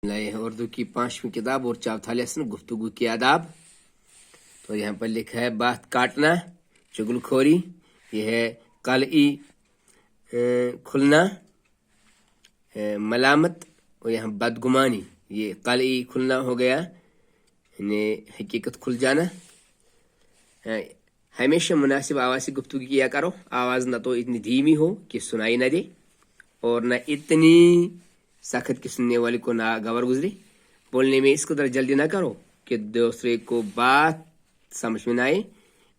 लाए हैं उर्दू की 5वीं किताब और चौथा लेसन गुफ्तगू के आदाब। तो यहाँ पर लिखा है बात काटना, चुगलखोरी, यह है कलई खुलना, मलामत, और यहाँ बदगुमानी, ये कलई खुलना हो गया, हकीकत खुल जाना। हमेशा मुनासिब आवाज़ से गुफ्तगू किया करो, आवाज़ न तो इतनी धीमी हो कि सुनाई न दे और न इतनी सख्त कि सुनने वाले को ना गवर गुजरे। बोलने में इस कदर जल्दी ना करो कि दूसरे को बात समझ में ना आए,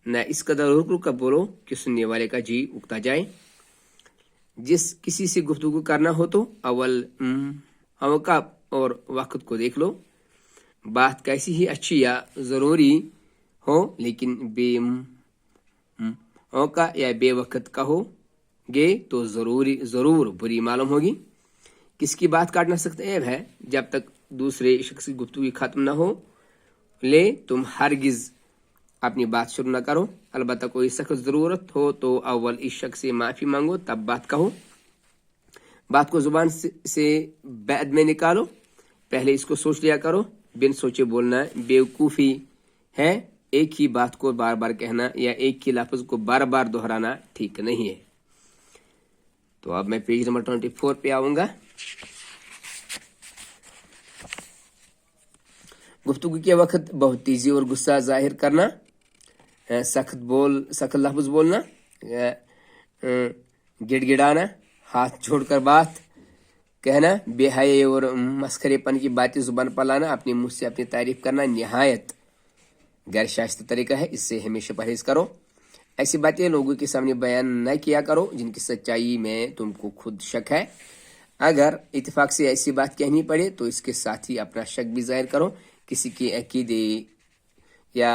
न इस कदर रुक रुक कर बोलो कि सुनने वाले का जी उगता जाए। जिस किसी से गुफ्तगू करना हो तो अव्वल अवकात और वक्त को देख लो। बात कैसी ही अच्छी या ज़रूरी हो, लेकिन औका या बेवक्त कहोगे तो ज़रूर बुरी मालूम होगी। किसकी बात काटना सख्त ऐब है, जब तक दूसरे शख्स की गुफ्तगू खत्म न हो ले तुम हरगिज़ अपनी बात शुरू न करो। अलबत्ता कोई सख्त ज़रूरत हो तो अव्वल इस शख्स से माफ़ी मांगो तब बात कहो। बात को ज़ुबान से बाद में निकालो, पहले इसको सोच लिया करो। बिन सोचे बोलना बेवकूफ़ी है। एक ही बात को बार बार कहना या एक ही लफ्ज़ को बार बार दोहराना ठीक नहीं है। तो अब मैं पेज नंबर 24 पे आऊँगा। गुफ्तगू के वक्त बहुत तेज़ी और गुस्सा जाहिर करना, सख्त लफ्ज़ बोलना, गिड़गिड़ाना, हाथ छोड़कर बात कहना, बेहयाई और मस्खरेपन की बातें जुबान पर लाना, अपने मुँह से अपनी तारीफ करना निहायत गैर शाइस्ता तरीका है, इससे हमेशा परहेज करो। ऐसी बातें लोगों के सामने बयान न किया करो जिनकी सच्चाई में तुमको खुद शक है। अगर इत्तेफाक से ऐसी बात कहनी पड़े तो इसके साथ ही अपना शक भी जाहिर करो। किसी के अकीदे या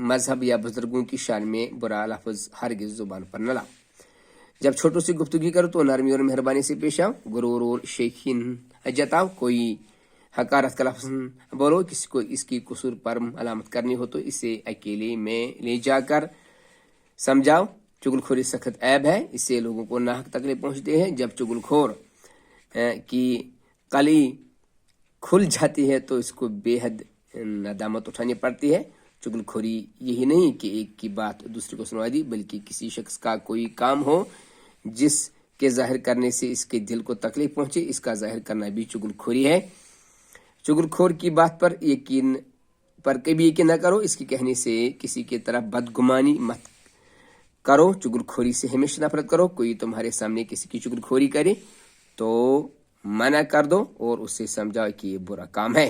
मजहब या बुजुर्गों की शान में बुरा लफ्ज़ हरगिज़ जुबान पर न लाओ। जब छोटों से गुफ्तगू करो तो नरमी और मेहरबानी से पेश आओ। गुरूर और शेखीन जताओ, कोई हकारत का लफ्ज़ बोलो। किसी को इसकी कसूर पर अलामत करनी हो तो इसे अकेले में ले जाकर समझाओ। चुगलखोरी सख्त ऐब है, इससे लोगों को नाहक तकलीफ पहुँचती है। जब चुगलखोर की कली खुल जाती है तो इसको बेहद नदामत उठानी पड़ती है। चुगलखोरी यही नहीं कि एक की बात दूसरे को सुनवा दी, बल्कि किसी शख्स का कोई काम हो जिसके जाहिर करने से इसके दिल को तकलीफ पहुंचे, इसका जाहिर करना भी चुगलखोरी है। चुगलखोर की बात पर कभी यकीन न करो। इसके कहने से किसी की तरफ बदगुमानी मत करो। चुगलखोरी से हमेशा नफरत करो। कोई तुम्हारे सामने किसी की चुगलखोरी करे तो मना कर दो और उससे समझाओ कि ये बुरा काम है।